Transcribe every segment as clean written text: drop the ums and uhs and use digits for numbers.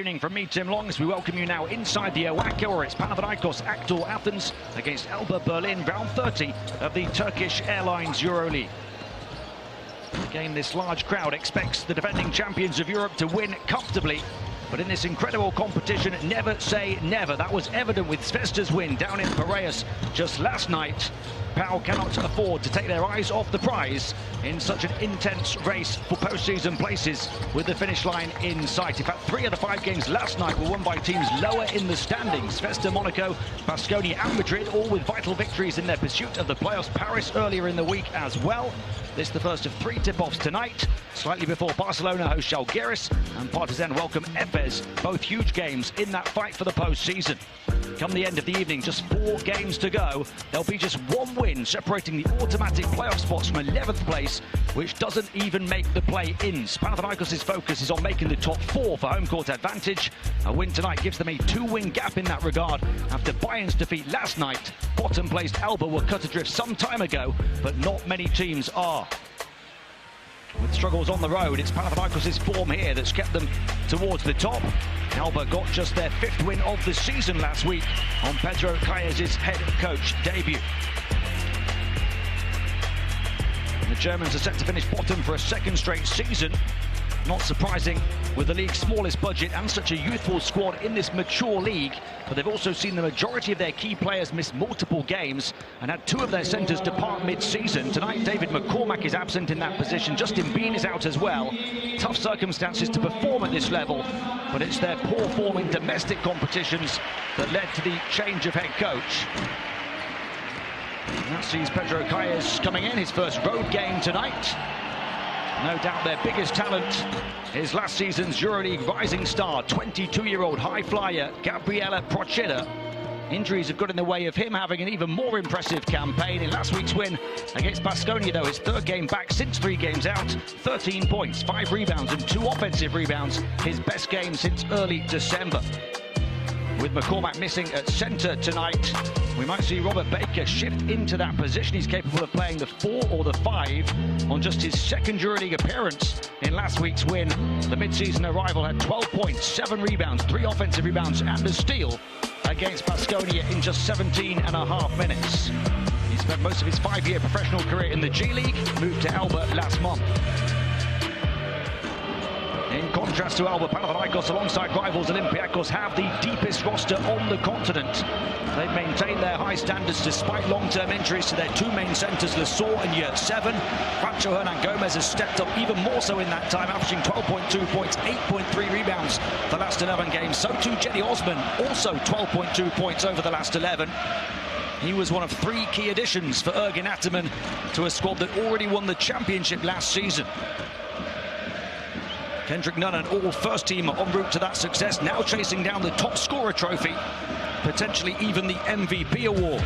From me, Tim Long, as we welcome you now inside the Oaka, where it's Panathinaikos Athens against ALBA Berlin, round 30 of the Turkish Airlines Euroleague. Again, this large crowd expects the defending champions of Europe to win comfortably, but in this incredible competition, never say never. That was evident with Zvezda's win down in Piraeus just last night. PAO cannot afford to take their eyes off the prize in such an intense race for postseason places with the finish line in sight. In fact, 3 of the 5 games last night were won by teams lower in the standings. Zvezda, Monaco, Baskonia and Madrid, all with vital victories in their pursuit of the playoffs. Paris earlier in the week as well. This is the first of 3 tip-offs tonight, slightly before Barcelona host Žalgiris and Partizan welcome Efes, both huge games in that fight for the postseason. Come the end of the evening, just 4 games to go. There'll be just 1 win separating the automatic playoff spots from 11th place, which doesn't even make the play-ins. Panathinaikos' focus is on making the top 4 for home court advantage. A win tonight gives them a 2-win gap in that regard after Bayern's defeat last night. Bottom-placed ALBA were cut adrift some time ago, but not many teams are. With struggles on the road, it's Panathinaikos' form here that's kept them towards the top. ALBA got just their 5th win of the season last week on Pedro Calles' head coach debut. The Germans are set to finish bottom for a 2nd straight season. Not surprising with the league's smallest budget and such a youthful squad in this mature league, but they've also seen the majority of their key players miss multiple games and had 2 of their centres depart mid-season. Tonight, David McCormack is absent in that position. Justin Bean is out as well. Tough circumstances to perform at this level, but it's their poor form in domestic competitions that led to the change of head coach. And that sees Pedro Calles coming in, his first road game tonight. No doubt their biggest talent is last season's Euroleague rising star, 22-year-old high flyer Gabriele Procida. Injuries have got in the way of him having an even more impressive campaign. In last week's win against Baskonia, though, his 3rd game back since 3 games out, 13 points, 5 rebounds and 2 offensive rebounds, his best game since early December. With McCormack missing at centre tonight, we might see Robert Baker shift into that position. He's capable of playing the 4 or the 5 on just his 2nd EuroLeague appearance in last week's win. The mid-season arrival had 12 points, 7 rebounds, 3 offensive rebounds and a steal against Baskonia in just 17.5 minutes. He spent most of his 5-year professional career in the G League, moved to ALBA last month. In contrast to ALBA, Panathinaikos, alongside rivals Olympiacos, have the deepest roster on the continent. They've maintained their high standards despite long-term injuries to their 2 main centres, Lesor and Yurt-7. Francho Hernan Gomez has stepped up even more so in that time, averaging 12.2 points, 8.3 rebounds the last 11 games. So too Jenny Osman, also 12.2 points over the last 11. He was one of 3 key additions for Ergin Ataman to a squad that already won the championship last season. Kendrick Nunn and all first team are en route to that success, now chasing down the top scorer trophy, potentially even the MVP award.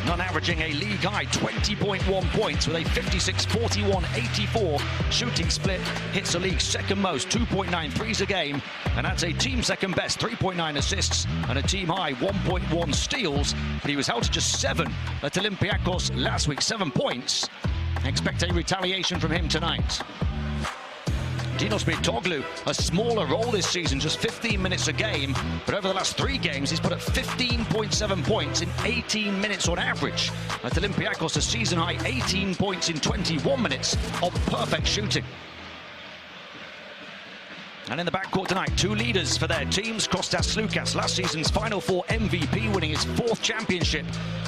Nunn averaging a league-high 20.1 points with a 56-41-84 shooting split, hits a league 2nd most, 2.9 threes a game, and adds a team 2nd best 3.9 assists and a team high 1.1 steals. But he was held to just 7 at Olympiacos last week, 7 points. Expect a retaliation from him tonight. Dinos Bitoglu, a smaller role this season, just 15 minutes a game, but over the last 3 games he's put up 15.7 points in 18 minutes on average. At Olympiacos, a season high 18 points in 21 minutes of perfect shooting. And in the backcourt tonight, 2 leaders for their teams. Kostas Sloukas, last season's Final Four MVP, winning his 4th championship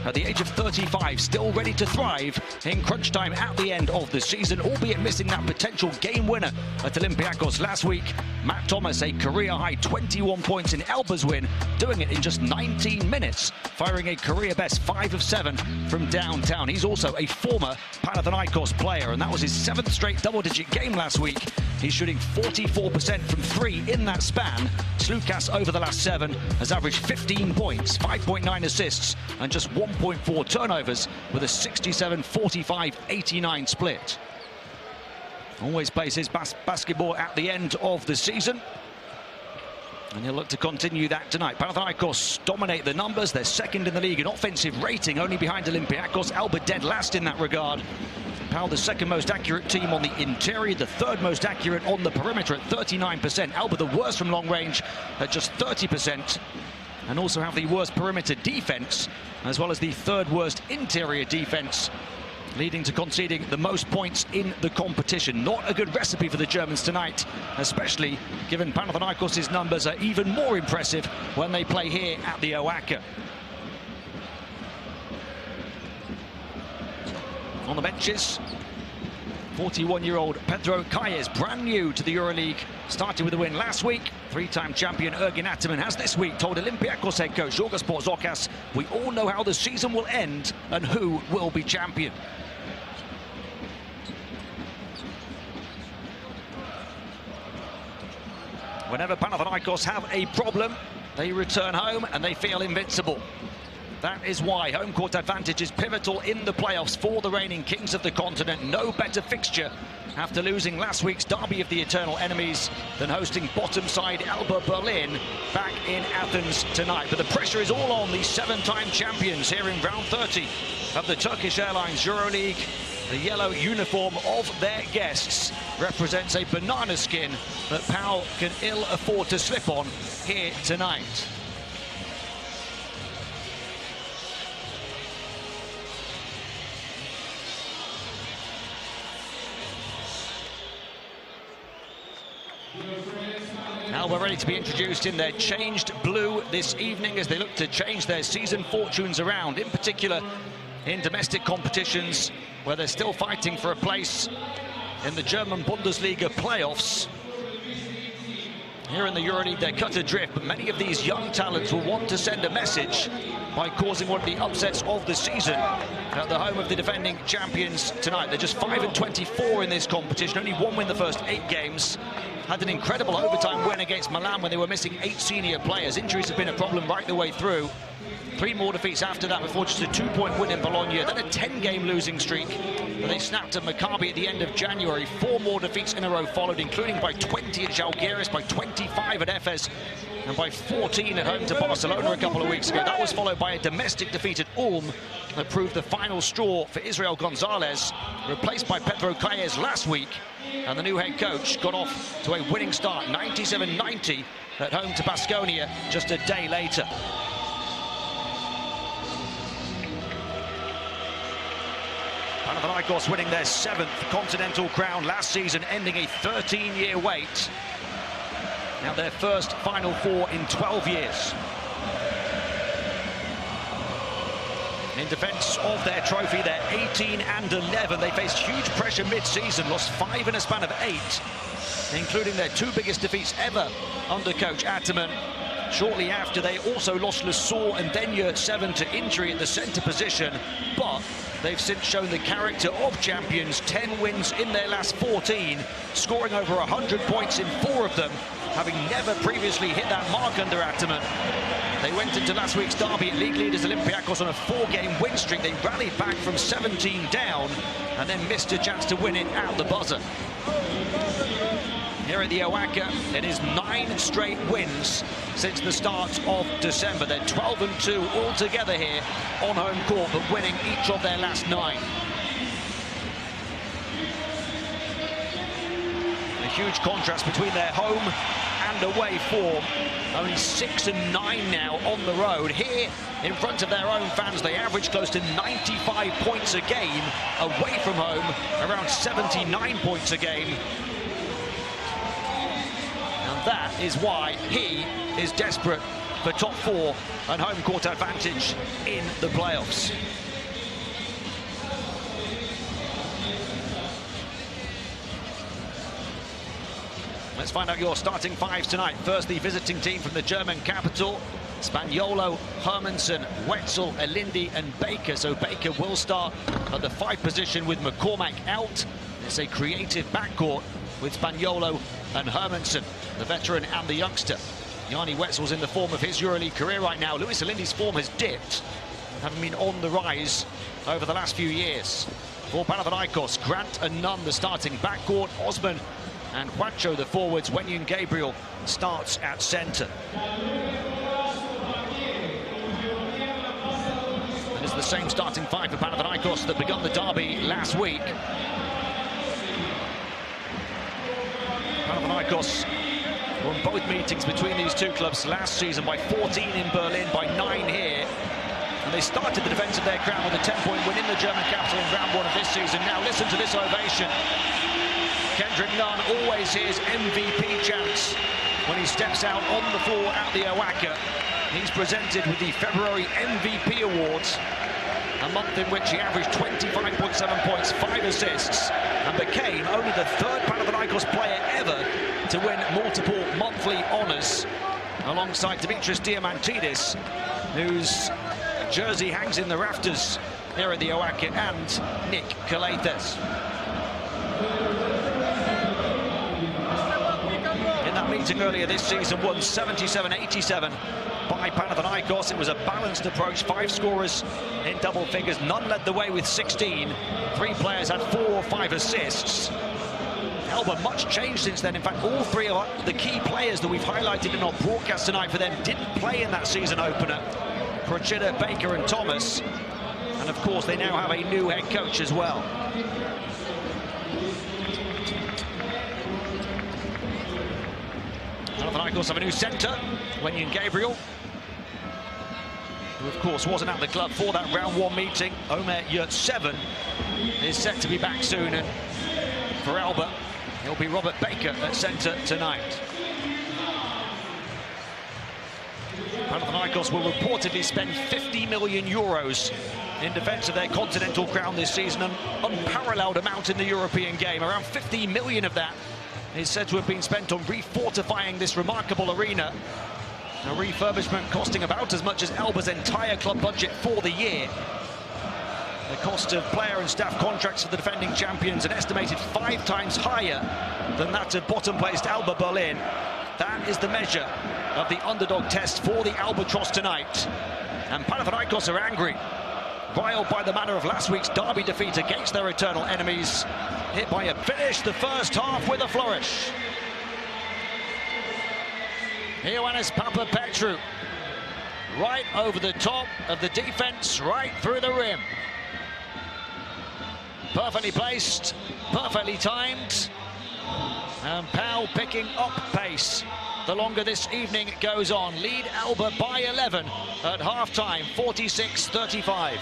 at the age of 35, still ready to thrive in crunch time at the end of the season, albeit missing that potential game winner at Olympiacos last week. Matt Thomas, a career-high 21 points in ALBA's win, doing it in just 19 minutes, firing a career-best 5 of 7 from downtown. He's also a former Panathinaikos player, and that was his 7th straight double-digit game last week. He's shooting 44% from 3 in that span. Sloukas, over the last 7, has averaged 15 points, 5.9 assists, and just 1.4 turnovers with a 67-45-89 split. Always plays his basketball at the end of the season, and he'll look to continue that tonight. Panathinaikos dominate the numbers. They're 2nd in the league in offensive rating, only behind Olympiacos. ALBA dead last in that regard. Pau, the second most accurate team on the interior, the third most accurate on the perimeter at 39%. ALBA, the worst from long range at just 30%. And also have the worst perimeter defense, as well as the third worst interior defense, leading to conceding the most points in the competition. Not a good recipe for the Germans tonight, especially given Panathinaikos' numbers are even more impressive when they play here at the OACA. On the benches, 41-year-old Pedro Calles, brand new to the Euroleague, started with a win last week. Three-time champion Ergin Ataman has this week told Olympiacos head coach Yorgos Porzokas, "We all know how the season will end and who will be champion." Whenever Panathinaikos have a problem, they return home and they feel invincible. That is why home court advantage is pivotal in the playoffs for the reigning kings of the continent. No better fixture after losing last week's derby of the eternal enemies than hosting bottom side ALBA Berlin back in Athens tonight. But the pressure is all on the seven-time champions here in round 30 of the Turkish Airlines Euroleague. The yellow uniform of their guests represents a banana skin that Pau can ill afford to slip on here tonight. Now we're ready to be introduced in their changed blue this evening as they look to change their season fortunes around, in particular in domestic competitions where they're still fighting for a place in the German Bundesliga playoffs. Here in the Euroleague, they're cut adrift, but many of these young talents will want to send a message by causing one of the upsets of the season at the home of the defending champions tonight. They're just 5-24 in this competition, only one win the first 8 games. Had an incredible overtime win against Milan when they were missing 8 senior players. Injuries have been a problem right the way through. 3 more defeats after that before just a 2-point win in Bologna, then a 10-game losing streak that they snapped at Maccabi at the end of January. 4 more defeats in a row followed, including by 20 at Žalgiris, by 25 at Efes, and by 14 at home to Barcelona a couple of weeks ago. That was followed by a domestic defeat at Ulm that proved the final straw for Israel Gonzalez, replaced by Pedro Calles last week. And the new head coach got off to a winning start, 97-90 at home to Baskonia just a day later. Panathinaikos winning their 7th continental crown last season, ending a 13-year wait. Now their first Final Four in 12 years. In defence of their trophy, they're 18-11. They faced huge pressure mid-season, lost 5 in a span of 8, including their 2 biggest defeats ever under coach Ataman. Shortly after, they also lost Lesource and Denyer 7 to injury at the centre position, but they've since shown the character of champions. 10 wins in their last 14, scoring over 100 points in 4 of them, having never previously hit that mark under Ataman. They went into last week's derby at league leaders Olympiacos on a 4-game win streak. They rallied back from 17 down and then missed a chance to win it at the buzzer. Here at the OACA, it is 9 straight wins since the start of December. They're 12-2 altogether here on home court, but winning each of their last 9. A huge contrast between their home and away form. Only 6-9 now on the road. Here, in front of their own fans, they average close to 95 points a game. Away from home, around 79 points a game. And that is why he is desperate for top 4 and home court advantage in the playoffs. Let's find out your starting 5s tonight. First, the visiting team from the German capital. Spaniolo, Hermansen, Wetzel, Elindi and Baker. So Baker will start at the 5 position with McCormack out. It's a creative backcourt with Spaniolo and Hermansen, the veteran and the youngster. Yanni Wetzel's in the form of his Euroleague career right now. Luis Elindi's form has dipped, having been on the rise over the last few years. For Panathinaikos, Grant and Nunn the starting backcourt. Osman and Juancho the forwards. Wenyun Gabriel starts at centre. And is the same starting five for Panathinaikos that begun the derby last week. Panathinaikos won both meetings between these two clubs last season by 14 in Berlin, by 9 here. And they started the defence of their crown with a 10-point win in the German capital in round 1 of this season. Now listen to this ovation. Kendrick Nunn always hears MVP chants when he steps out on the floor at the OACA. He's presented with the February MVP Awards, a month in which he averaged 25.7 points, 5 assists, and became only the 3rd Panathinaikos player ever to win multiple monthly honours, alongside Dimitris Diamantidis, whose jersey hangs in the rafters here at the OACA, and Nick Calathes. In that meeting earlier this season, won 77-87 by Panathinaikos. It was a balanced approach, 5 scorers in double figures. None led the way with 16. 3 players had 4 or 5 assists. ALBA much changed since then. In fact, all 3 of the key players that we've highlighted in our broadcast tonight for them didn't play in that season opener. Procida, Baker and Thomas. And of course, they now have a new head coach as well. Panathinaikos have a new centre, Wenyan Gabriel, who of course wasn't at the club for that round 1 meeting. Omer Yurtseven is set to be back soon, and for ALBA, it'll be Robert Baker at centre tonight. Panathinaikos will reportedly spend 50 million euros in defence of their continental crown this season, an unparalleled amount in the European game. Around 50 million of that is said to have been spent on refortifying this remarkable arena. A refurbishment costing about as much as ALBA's entire club budget for the year. The cost of player and staff contracts for the defending champions an estimated 5 times higher than that of bottom-placed ALBA Berlin. That is the measure of the underdog test for the Albatross tonight. And Panathinaikos are angry, riled by the manner of last week's derby defeat against their eternal enemies. Hit by a finish the first half with a flourish. Ioannis Papapetrou, right over the top of the defense, right through the rim. Perfectly placed, perfectly timed, and Pau picking up pace the longer this evening goes on. Lead ALBA by 11 at half-time, 46-35.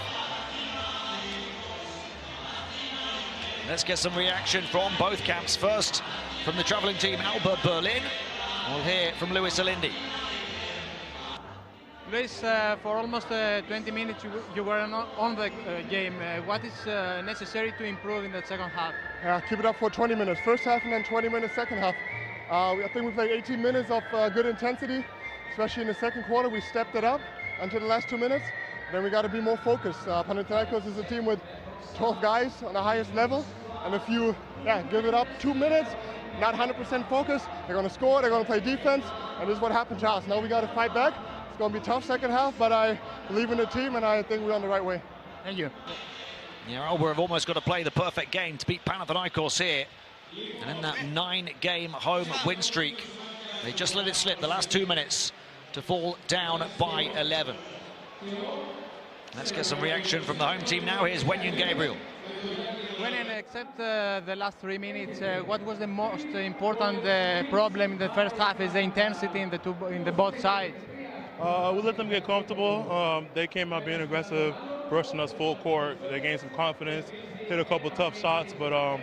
Let's get some reaction from both camps. First, from the travelling team, ALBA Berlin. We'll hear from Luis Alindi. Luis, for almost 20 minutes you were on the game. What is necessary to improve in the second half? Keep it up for 20 minutes. First half and then 20 minutes second half. I think we played 18 minutes of good intensity, especially in the second quarter. We stepped it up until the last 2 minutes. Then we got to be more focused. Panathinaikos is a team with 12 guys on the highest level, and if you give it up 2 minutes, not 100% focused, they're going to score, they're going to play defense, and this is what happened to us. Now we got to fight back. It's going to be tough second half, but I believe in the team, and I think we're on the right way. Thank you. Yeah, ALBA have almost got to play the perfect game to beat Panathinaikos here. And in that 9-game home win streak, they just let it slip the last 2 minutes to fall down by 11. Let's get some reaction from the home team now. Here's Wenyan Gabriel. Wenyan, except the last 3 minutes, what was the most important problem in the first half? Is the intensity in the both sides? We let them get comfortable. They came out being aggressive, rushing us full court. They gained some confidence, hit a couple tough shots, but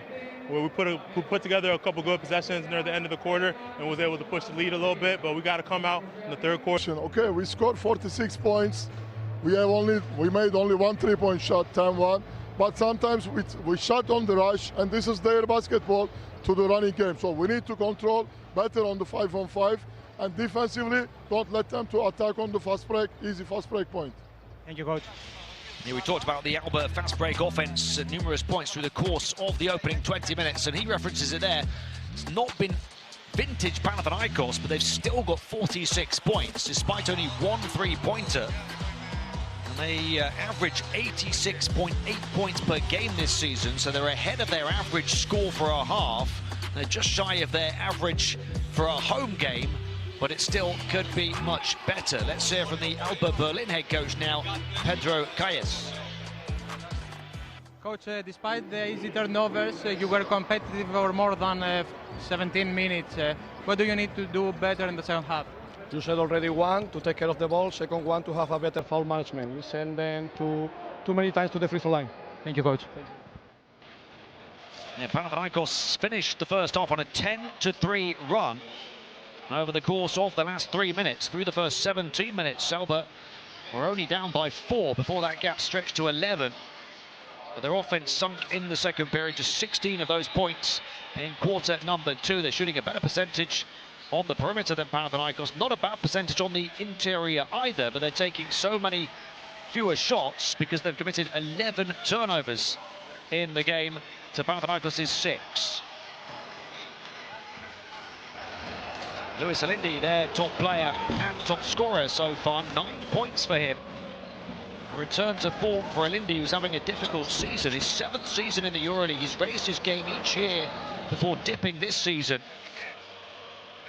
we put together a couple good possessions near the end of the quarter and was able to push the lead a little bit, but we got to come out in the third quarter. Okay, we scored 46 points. We made only 1 3-point shot, 10-1. But sometimes we shot on the rush, and this is their basketball to the running game. So we need to control better on the 5-on-5, and defensively, don't let them to attack on the fast break, easy fast break point. Thank you, coach. Yeah, we talked about the ALBA fast break offense at numerous points through the course of the opening 20 minutes, and he references it there. It's not been vintage Panathinaikos, but they've still got 46 points, despite only 1 3-pointer. And they average 86.8 points per game this season, so they're ahead of their average score for a half. They're just shy of their average for a home game, but it still could be much better. Let's hear from the ALBA Berlin head coach now, Pedro Calles. Coach, despite the easy turnovers, you were competitive for more than 17 minutes. What do you need to do better in the second half? You said already one, to take care of the ball. Second one, to have a better foul management. We send them too many times to the free throw line. Thank you, Coach. Yeah, Panathinaikos finished the first half on a 10-3 run over the course of the last 3 minutes. Through the first 17 minutes, ALBA were only down by 4 before that gap stretched to 11. But their offense sunk in the second period, just 16 of those points in quarter number 2. They're shooting a better percentage on the perimeter than Panathinaikos. Not a bad percentage on the interior either, but they're taking so many fewer shots because they've committed 11 turnovers in the game to Panathinaikos' 6. Luis Alindi, their top player and top scorer so far, 9 points for him. Return to form for Alindi, who's having a difficult season. His 7th season in the Euroleague. He's raised his game each year before dipping this season.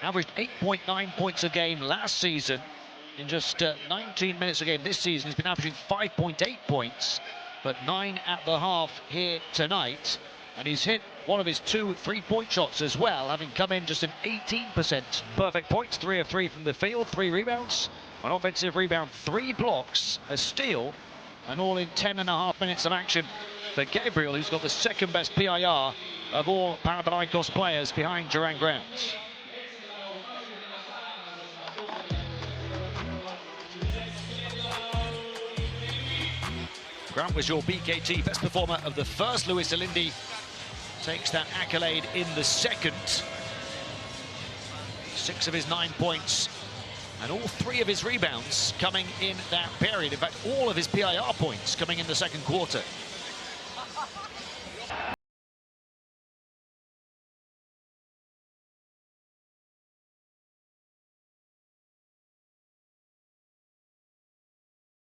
Averaged 8.9 points a game last season. In just 19 minutes a game this season, he's been averaging 5.8 points, but 9 at the half here tonight. And he's hit one of his 2 3-point shots as well, having come in just an 18%. Perfect points, 3 of 3 from the field, 3 rebounds, an offensive rebound, 3 blocks, a steal, and all in 10.5 minutes of action for Gabriel, who's got the 2nd best PIR of all Panathinaikos players behind Duran Grant. Grant was your BKT best performer of the first. Luis Alindi takes that accolade in the second. 6 of his 9 points and all 3 of his rebounds coming in that period. In fact, all of his PIR points coming in the second quarter.